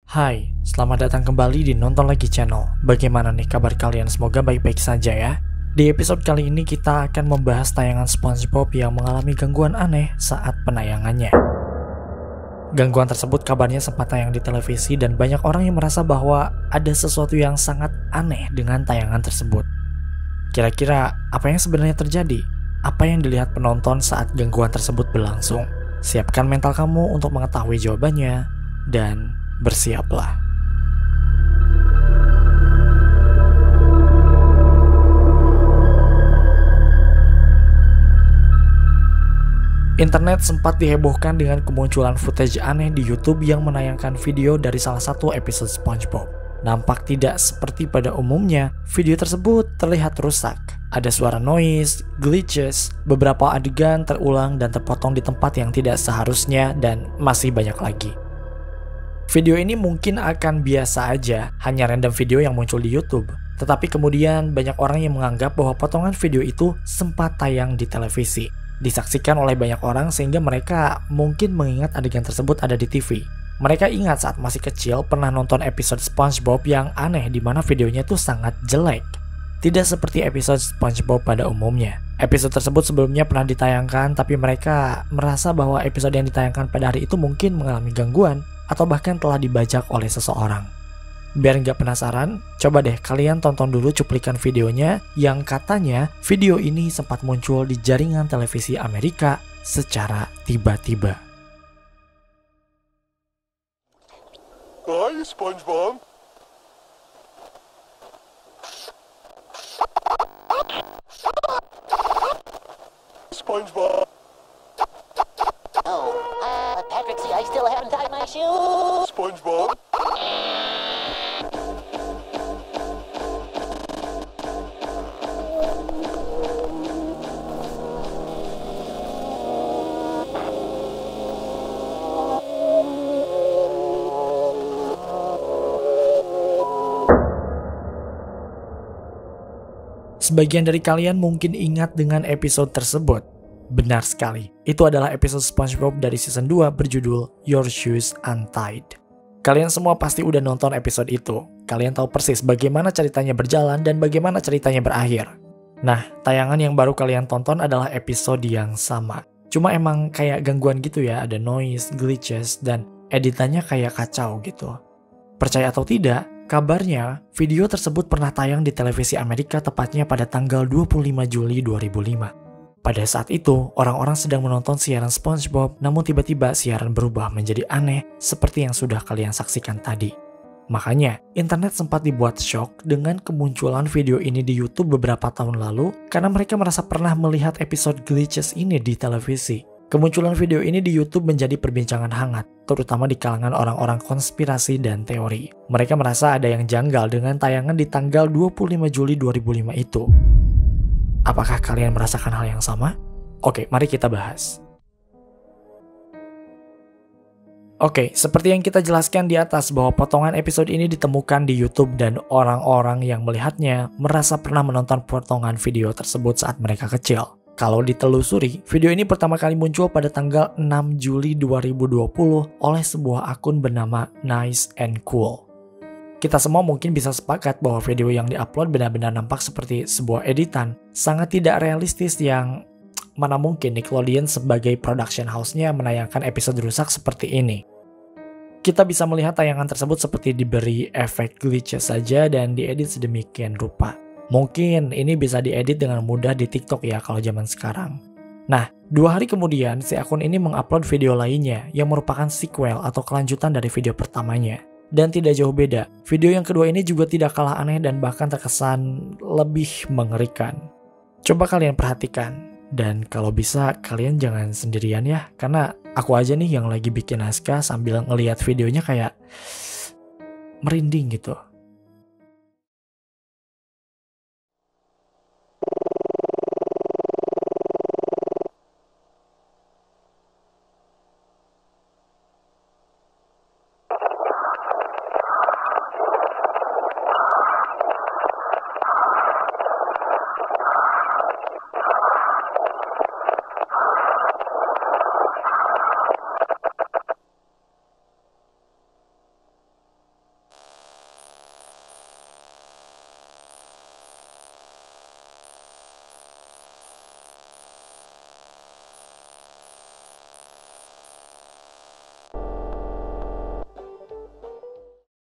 Hai, selamat datang kembali di Nonton Lagi Channel. Bagaimana nih kabar kalian? Semoga baik-baik saja ya. Di episode kali ini kita akan membahas tayangan SpongeBob yang mengalami gangguan aneh saat penayangannya. Gangguan tersebut kabarnya sempat tayang di televisi dan banyak orang yang merasa bahwa ada sesuatu yang sangat aneh dengan tayangan tersebut. Kira-kira apa yang sebenarnya terjadi? Apa yang dilihat penonton saat gangguan tersebut berlangsung? Siapkan mental kamu untuk mengetahui jawabannya dan bersiaplah. Internet sempat dihebohkan dengan kemunculan footage aneh di YouTube yang menayangkan video dari salah satu episode SpongeBob. Nampak tidak seperti pada umumnya, video tersebut terlihat rusak. Ada suara noise, glitches, beberapa adegan terulang dan terpotong di tempat yang tidak seharusnya, dan masih banyak lagi. Video ini mungkin akan biasa aja, hanya random video yang muncul di YouTube. Tetapi kemudian banyak orang yang menganggap bahwa potongan video itu sempat tayang di televisi. Disaksikan oleh banyak orang sehingga mereka mungkin mengingat adegan tersebut ada di TV. Mereka ingat saat masih kecil pernah nonton episode SpongeBob yang aneh di mana videonya tuh sangat jelek. Tidak seperti episode SpongeBob pada umumnya. Episode tersebut sebelumnya pernah ditayangkan, tapi mereka merasa bahwa episode yang ditayangkan pada hari itu mungkin mengalami gangguan atau bahkan telah dibajak oleh seseorang. Biar nggak penasaran, coba deh kalian tonton dulu cuplikan videonya yang katanya video ini sempat muncul di jaringan televisi Amerika secara tiba-tiba. Hi, SpongeBob. SpongeBob. Oh, Patrick, see, I still haven't tied my shoe. SpongeBob. Sebagian dari kalian mungkin ingat dengan episode tersebut. Benar sekali, itu adalah episode SpongeBob dari season 2 berjudul Your Shoes Untied. Kalian semua pasti udah nonton episode itu. Kalian tahu persis bagaimana ceritanya berjalan dan bagaimana ceritanya berakhir. Nah, tayangan yang baru kalian tonton adalah episode yang sama. Cuma emang kayak gangguan gitu ya, ada noise, glitches, dan editannya kayak kacau gitu. Percaya atau tidak, kabarnya video tersebut pernah tayang di televisi Amerika tepatnya pada tanggal 25 Juli 2005. Pada saat itu, orang-orang sedang menonton siaran SpongeBob, namun tiba-tiba siaran berubah menjadi aneh seperti yang sudah kalian saksikan tadi. Makanya, internet sempat dibuat shock dengan kemunculan video ini di YouTube beberapa tahun lalu karena mereka merasa pernah melihat episode glitches ini di televisi. Kemunculan video ini di YouTube menjadi perbincangan hangat, terutama di kalangan orang-orang konspirasi dan teori. Mereka merasa ada yang janggal dengan tayangan di tanggal 25 Juli 2005 itu. Apakah kalian merasakan hal yang sama? Oke, mari kita bahas. Oke, seperti yang kita jelaskan di atas bahwa potongan episode ini ditemukan di YouTube dan orang-orang yang melihatnya merasa pernah menonton potongan video tersebut saat mereka kecil. Kalau ditelusuri, video ini pertama kali muncul pada tanggal 6 Juli 2020 oleh sebuah akun bernama Nice and Cool. Kita semua mungkin bisa sepakat bahwa video yang diupload benar-benar nampak seperti sebuah editan, sangat tidak realistis yang mana mungkin Nickelodeon sebagai production house-nya menayangkan episode rusak seperti ini. Kita bisa melihat tayangan tersebut seperti diberi efek glitches saja dan diedit sedemikian rupa. Mungkin ini bisa diedit dengan mudah di TikTok ya kalau zaman sekarang. Nah, 2 hari kemudian si akun ini mengupload video lainnya yang merupakan sequel atau kelanjutan dari video pertamanya. Dan tidak jauh beda, video yang kedua ini juga tidak kalah aneh dan bahkan terkesan lebih mengerikan. Coba kalian perhatikan, dan kalau bisa kalian jangan sendirian ya, karena aku aja nih yang lagi bikin naskah sambil ngelihat videonya kayak merinding gitu.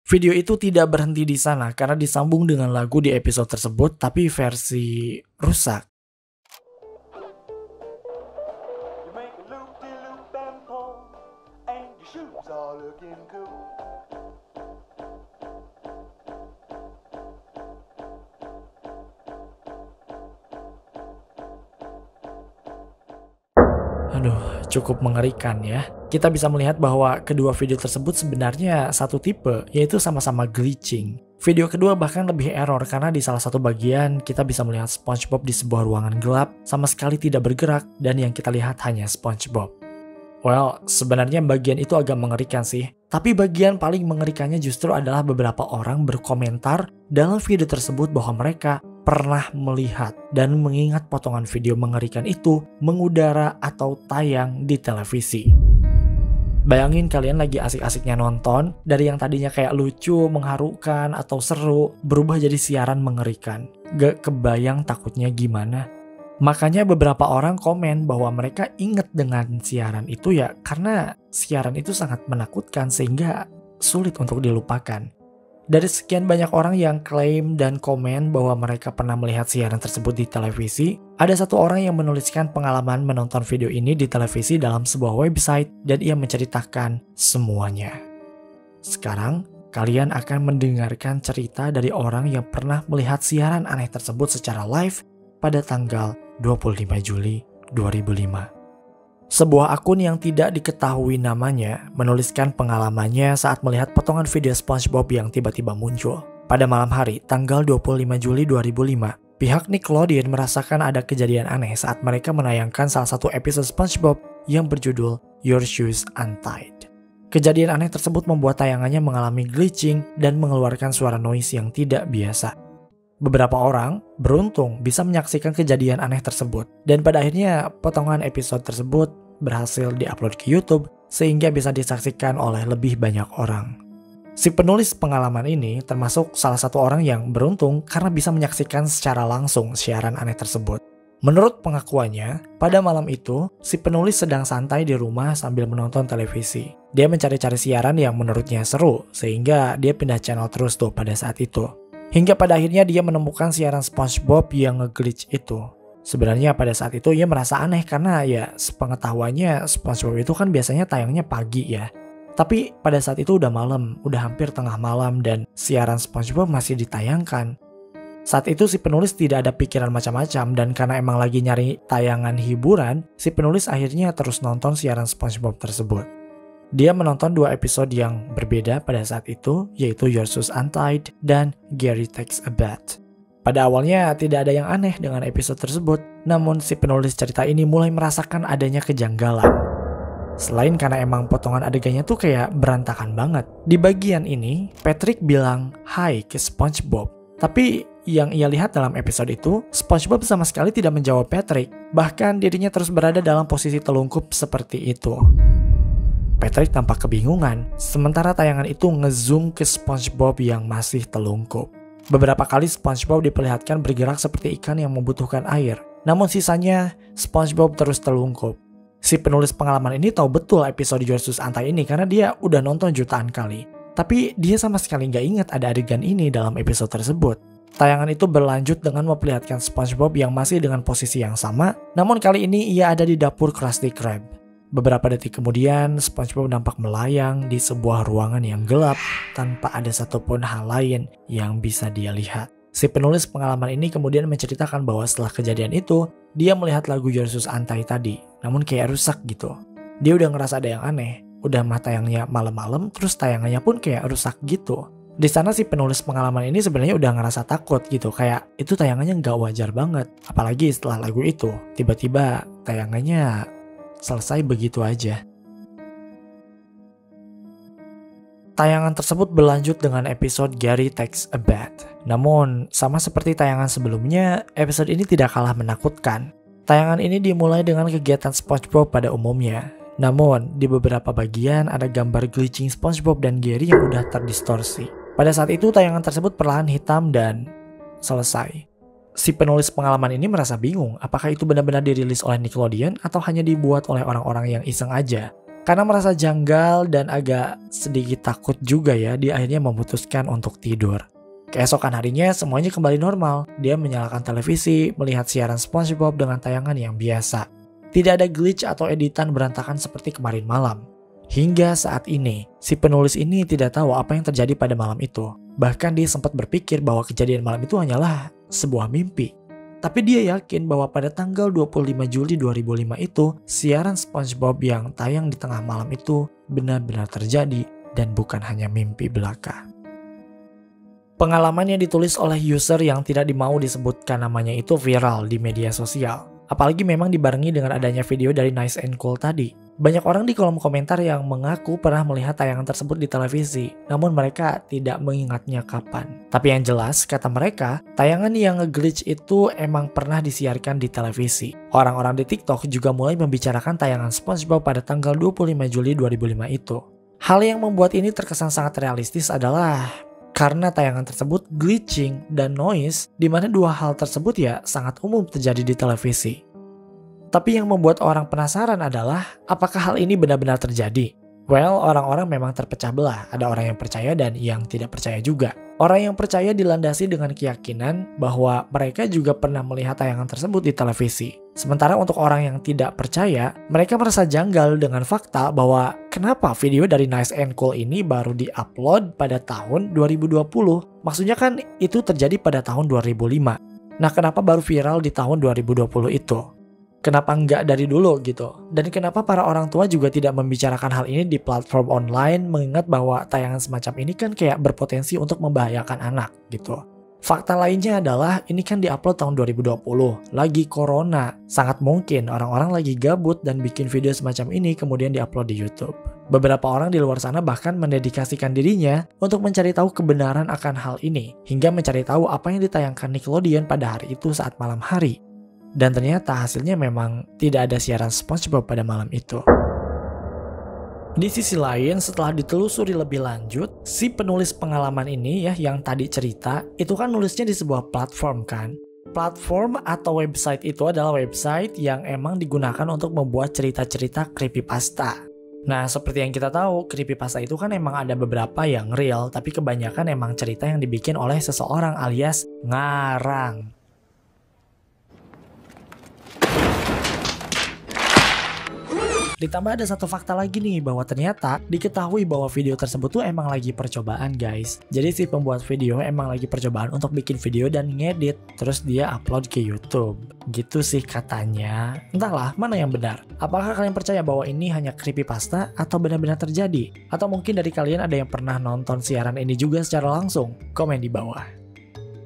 Video itu tidak berhenti di sana karena disambung dengan lagu di episode tersebut tapi versi rusak. You make a loop-de-loop and pull, and your shoes are looking cool. Aduh, cukup mengerikan ya. Kita bisa melihat bahwa kedua video tersebut sebenarnya satu tipe, yaitu sama-sama glitching. Video kedua bahkan lebih error karena di salah satu bagian kita bisa melihat SpongeBob di sebuah ruangan gelap, sama sekali tidak bergerak, dan yang kita lihat hanya SpongeBob. Well, sebenarnya bagian itu agak mengerikan sih. Tapi bagian paling mengerikannya justru adalah beberapa orang berkomentar dalam video tersebut bahwa mereka pernah melihat dan mengingat potongan video mengerikan itu mengudara atau tayang di televisi. Bayangin kalian lagi asik-asiknya nonton, dari yang tadinya kayak lucu, mengharukan, atau seru, berubah jadi siaran mengerikan. Gak kebayang takutnya gimana. Makanya beberapa orang komen bahwa mereka inget dengan siaran itu ya karena siaran itu sangat menakutkan sehingga sulit untuk dilupakan. Dari sekian banyak orang yang klaim dan komen bahwa mereka pernah melihat siaran tersebut di televisi, ada satu orang yang menuliskan pengalaman menonton video ini di televisi dalam sebuah website dan ia menceritakan semuanya. Sekarang, kalian akan mendengarkan cerita dari orang yang pernah melihat siaran aneh tersebut secara live pada tanggal 25 Juli 2005. Sebuah akun yang tidak diketahui namanya menuliskan pengalamannya saat melihat potongan video SpongeBob yang tiba-tiba muncul. Pada malam hari, tanggal 25 Juli 2005, pihak Nickelodeon merasakan ada kejadian aneh saat mereka menayangkan salah satu episode SpongeBob yang berjudul Your Shoes Untied. Kejadian aneh tersebut membuat tayangannya mengalami glitching dan mengeluarkan suara noise yang tidak biasa. Beberapa orang beruntung bisa menyaksikan kejadian aneh tersebut dan pada akhirnya potongan episode tersebut berhasil diupload ke YouTube sehingga bisa disaksikan oleh lebih banyak orang. Si penulis pengalaman ini termasuk salah satu orang yang beruntung karena bisa menyaksikan secara langsung siaran aneh tersebut. Menurut pengakuannya, pada malam itu si penulis sedang santai di rumah sambil menonton televisi. Dia mencari-cari siaran yang menurutnya seru sehingga dia pindah channel terus tuh pada saat itu. Hingga pada akhirnya dia menemukan siaran SpongeBob yang nge-glitch itu. Sebenarnya pada saat itu ia merasa aneh karena ya sepengetahuannya SpongeBob itu kan biasanya tayangnya pagi ya. Tapi pada saat itu udah malam, udah hampir tengah malam dan siaran SpongeBob masih ditayangkan. Saat itu si penulis tidak ada pikiran macam-macam dan karena emang lagi nyari tayangan hiburan, si penulis akhirnya terus nonton siaran SpongeBob tersebut. Dia menonton dua episode yang berbeda pada saat itu, yaitu Your Shoes Untied dan Gary Takes a Bath. Pada awalnya tidak ada yang aneh dengan episode tersebut, namun si penulis cerita ini mulai merasakan adanya kejanggalan. Selain karena emang potongan adegannya tuh kayak berantakan banget. Di bagian ini, Patrick bilang hai ke SpongeBob. Tapi yang ia lihat dalam episode itu, SpongeBob sama sekali tidak menjawab Patrick. Bahkan dirinya terus berada dalam posisi telungkup seperti itu. Patrick tampak kebingungan, sementara tayangan itu ngezoom ke SpongeBob yang masih telungkup. Beberapa kali SpongeBob diperlihatkan bergerak seperti ikan yang membutuhkan air, namun sisanya SpongeBob terus telungkup. Si penulis pengalaman ini tahu betul episode Your Shoes Untied ini karena dia udah nonton jutaan kali. Tapi dia sama sekali nggak ingat ada adegan ini dalam episode tersebut. Tayangan itu berlanjut dengan memperlihatkan SpongeBob yang masih dengan posisi yang sama, namun kali ini ia ada di dapur Krusty Krab. Beberapa detik kemudian, SpongeBob nampak melayang di sebuah ruangan yang gelap tanpa ada satupun hal lain yang bisa dia lihat. Si penulis pengalaman ini kemudian menceritakan bahwa setelah kejadian itu, dia melihat lagu Your Shoes Untied tadi, namun kayak rusak gitu. Dia udah ngerasa ada yang aneh, udah tayangnya malam-malam, terus tayangannya pun kayak rusak gitu. Di sana si penulis pengalaman ini sebenarnya udah ngerasa takut gitu, kayak itu tayangannya nggak wajar banget. Apalagi setelah lagu itu, tiba-tiba tayangannya selesai begitu aja. Tayangan tersebut berlanjut dengan episode Gary Takes a Bath. Namun, sama seperti tayangan sebelumnya, episode ini tidak kalah menakutkan. Tayangan ini dimulai dengan kegiatan SpongeBob pada umumnya. Namun, di beberapa bagian ada gambar glitching SpongeBob dan Gary yang udah terdistorsi. Pada saat itu, tayangan tersebut perlahan hitam dan selesai. Si penulis pengalaman ini merasa bingung apakah itu benar-benar dirilis oleh Nickelodeon atau hanya dibuat oleh orang-orang yang iseng aja. Karena merasa janggal dan agak sedikit takut juga ya, dia akhirnya memutuskan untuk tidur. Keesokan harinya semuanya kembali normal. Dia menyalakan televisi, melihat siaran SpongeBob dengan tayangan yang biasa. Tidak ada glitch atau editan berantakan seperti kemarin malam. Hingga saat ini, si penulis ini tidak tahu apa yang terjadi pada malam itu. Bahkan dia sempat berpikir bahwa kejadian malam itu hanyalah sebuah mimpi. Tapi dia yakin bahwa pada tanggal 25 Juli 2005 itu, siaran SpongeBob yang tayang di tengah malam itu benar-benar terjadi dan bukan hanya mimpi belaka. Pengalaman yang ditulis oleh user yang tidak dimau disebutkan namanya itu viral di media sosial. Apalagi memang dibarengi dengan adanya video dari Nice and Cool tadi. Banyak orang di kolom komentar yang mengaku pernah melihat tayangan tersebut di televisi, namun mereka tidak mengingatnya kapan. Tapi yang jelas, kata mereka, tayangan yang nge-glitch itu emang pernah disiarkan di televisi. Orang-orang di TikTok juga mulai membicarakan tayangan SpongeBob pada tanggal 25 Juli 2005 itu. Hal yang membuat ini terkesan sangat realistis adalah karena tayangan tersebut glitching dan noise, di mana dua hal tersebut ya sangat umum terjadi di televisi. Tapi yang membuat orang penasaran adalah apakah hal ini benar-benar terjadi? Well, orang-orang memang terpecah belah. Ada orang yang percaya dan yang tidak percaya juga. Orang yang percaya dilandasi dengan keyakinan bahwa mereka juga pernah melihat tayangan tersebut di televisi. Sementara untuk orang yang tidak percaya, mereka merasa janggal dengan fakta bahwa kenapa video dari Nice and Cool ini baru di-upload pada tahun 2020. Maksudnya kan itu terjadi pada tahun 2005. Nah, kenapa baru viral di tahun 2020 itu? Kenapa enggak dari dulu gitu? Dan kenapa para orang tua juga tidak membicarakan hal ini di platform online mengingat bahwa tayangan semacam ini kan kayak berpotensi untuk membahayakan anak gitu. Fakta lainnya adalah ini kan diupload tahun 2020, lagi corona. Sangat mungkin orang-orang lagi gabut dan bikin video semacam ini kemudian diupload di YouTube. Beberapa orang di luar sana bahkan mendedikasikan dirinya untuk mencari tahu kebenaran akan hal ini, hingga mencari tahu apa yang ditayangkan Nickelodeon pada hari itu saat malam hari. Dan ternyata hasilnya memang tidak ada siaran SpongeBob pada malam itu. Di sisi lain, setelah ditelusuri lebih lanjut, si penulis pengalaman ini ya yang tadi cerita, itu kan nulisnya di sebuah platform kan. Platform atau website itu adalah website yang emang digunakan untuk membuat cerita-cerita creepypasta. Nah, seperti yang kita tahu, creepypasta itu kan emang ada beberapa yang real, tapi kebanyakan emang cerita yang dibikin oleh seseorang alias ngarang. Ditambah ada satu fakta lagi nih, bahwa ternyata diketahui bahwa video tersebut tuh emang lagi percobaan guys. Jadi si pembuat video emang lagi percobaan untuk bikin video dan ngedit, terus dia upload ke YouTube. Gitu sih katanya. Entahlah mana yang benar. Apakah kalian percaya bahwa ini hanya creepypasta atau benar-benar terjadi? Atau mungkin dari kalian ada yang pernah nonton siaran ini juga secara langsung? Komen di bawah.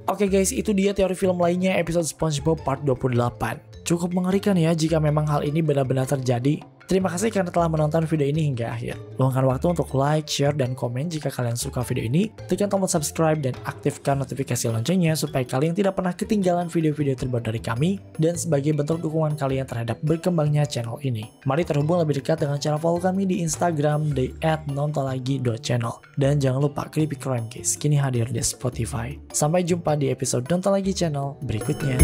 Oke guys, itu dia teori film lainnya episode SpongeBob part 28. Cukup mengerikan ya jika memang hal ini benar-benar terjadi. Terima kasih karena telah menonton video ini hingga akhir. Luangkan waktu untuk like, share, dan komen jika kalian suka video ini. Tekan tombol subscribe dan aktifkan notifikasi loncengnya supaya kalian tidak pernah ketinggalan video-video terbaru dari kami. Dan sebagai bentuk dukungan kalian terhadap berkembangnya channel ini, mari terhubung lebih dekat dengan cara follow kami di Instagram di @nontonlagi.channel. Dan jangan lupa Creepy Crime Case kini hadir di Spotify. Sampai jumpa di episode Nonton Lagi channel berikutnya.